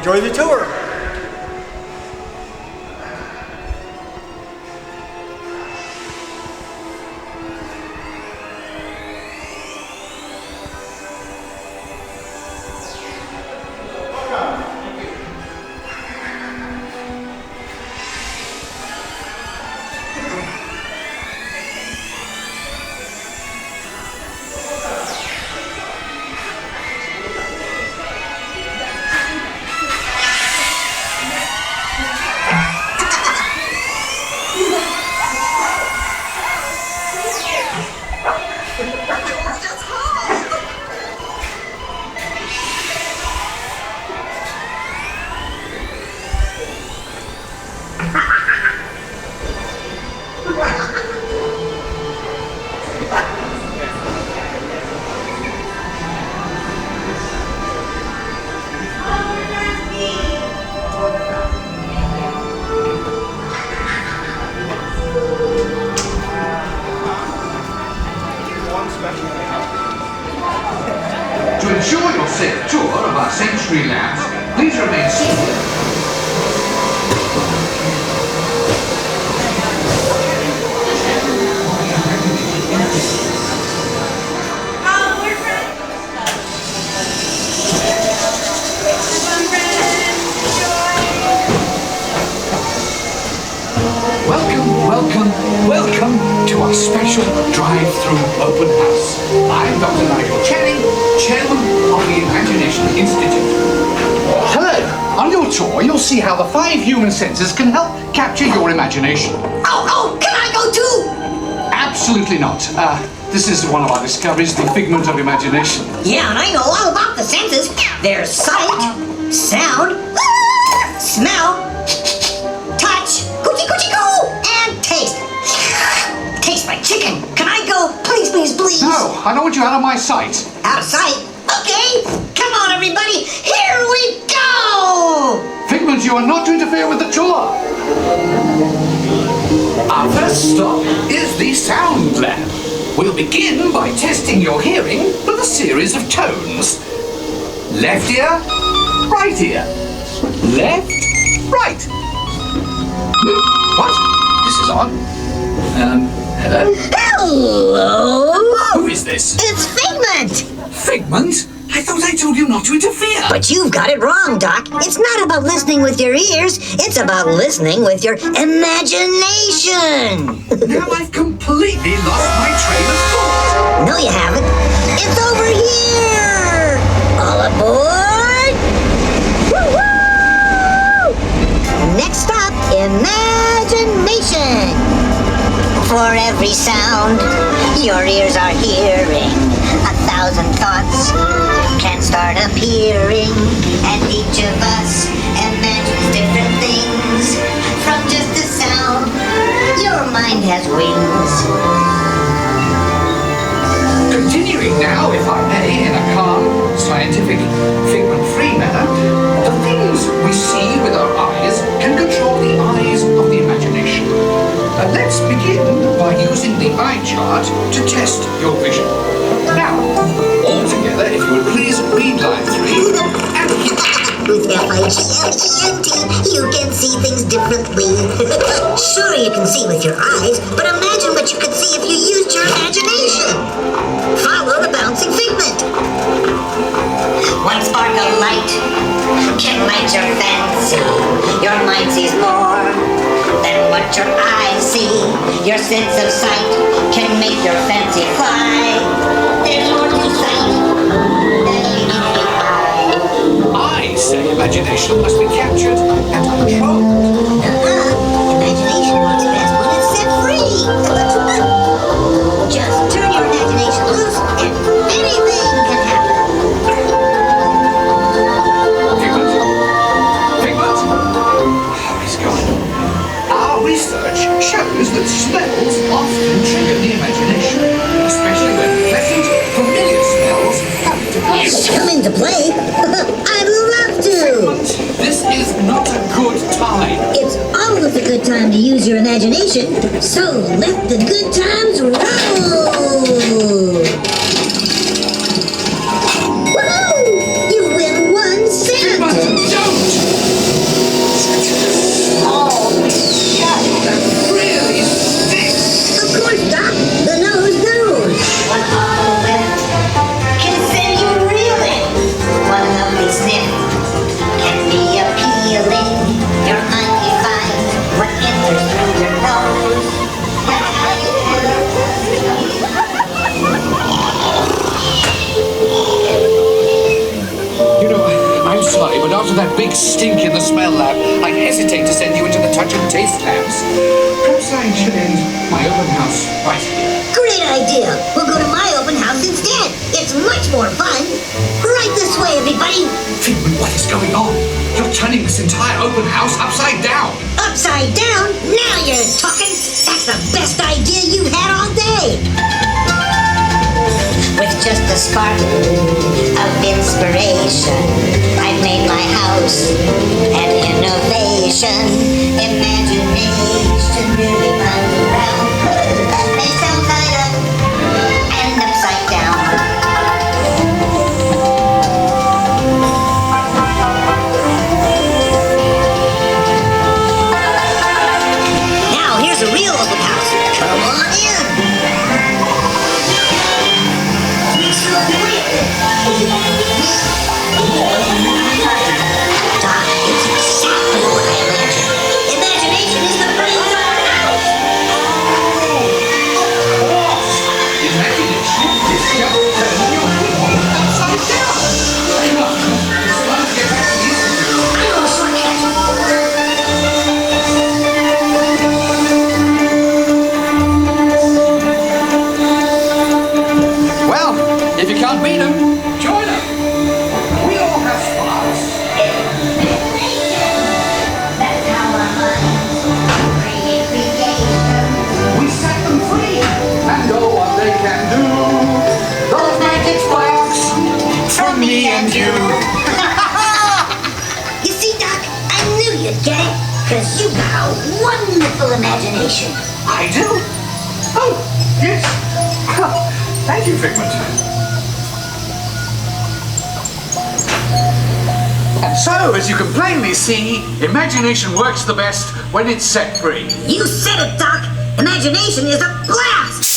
enjoy the tour. To ensure your safe tour of our sensory labs, please remain seated. Welcome to our special drive-through open house. I'm Dr. Nigel Channing, Chairman of the Imagination Institute. Hello. On your tour, you'll see how the 5 human senses can help capture your imagination. Oh, can I go too? Absolutely not. This is one of our discoveries, the figment of imagination. Yeah, and I know all about the senses. There's sight, sound, smell, touch, coochie-coochie-coo, and taste. Tastes like chicken. Can I go? Please, please, please. No, I don't want you out of my sight. Out of sight? Okay. Come on, everybody. Here we go. Figment, you are not to interfere with the tour. Our first stop is the sound lab. We'll begin by testing your hearing with a series of tones. Left ear, right ear. Left, right. What? This is on. Hello? Hello. Who is this? It's Figment. Figment? I thought I told you not to interfere. But you've got it wrong, Doc. It's not about listening with your ears. It's about listening with your imagination. Now I've completely lost my train of thought. No, you haven't. It's over here. All aboard. Woo-woo! Next stop, imagination. For every sound your ears are hearing, 1,000 thoughts can start appearing, and each of us imagines different things. From just a sound, your mind has wings. Continuing now, if I may, in a calm, scientific, figment-free manner, the things we see with our eyes can control the eyes of the imagination. Let's begin by using the eye chart to test your vision. Now, all together, if you would please read line 3 and hit. With F-I-G-M-E-N-T, you can see things differently. Sure, you can see with your eyes, but imagine what you could see if you used your imagination. Follow the bouncing figment. One spark of light can light your fancy. Your mind sees more than what your eyes see. Your sense of sight can make your fancy fly. There's more to sight than meets the eye. I say imagination must be captured and controlled. Imagination works best when it's set free. Just turn your imagination loose and anything can happen. Figment? Oh, he's gone. Our research shows that smells often trigger the imagination, especially when pleasant, familiar smells come to play. Come into play? I'd love to. Figment, this is not a good time. It's always a good time to use your imagination, so let the good times roll. Woohoo! You win 1 cent. Figment, don't! after that big stink in the smell lab, I hesitate to send you into the touch and taste labs. Perhaps I should end my open house right here. Great idea. We'll go to my open house instead. It's much more fun. Right this way, everybody. Figment, what is going on? You're turning this entire open house upside down. Upside down? Now you're talking. That's the best idea you've had all day. With just a spark of inspiration, I've made my house an innovation. Imagination really runs around. They sound tied up and upside down. Now here's a real open house. Come on in. Doc, it's exactly what I imagined. Imagination is the brains of our house. Imagination is just turning your world upside down. Hang on. It's time to get back to the institute. I know a shortcut. Well, if you can't beat them, join them. We all have sparks. That's how our minds create creation. We set them free and know what they can do. Those magic sparks from me and you. You see, Doc, I knew you'd get it, because you got a wonderful imagination. I do. Oh, yes. Thank you, Figment. And so, as you can plainly see, imagination works the best when it's set free. You said it, Doc. Imagination is a blast.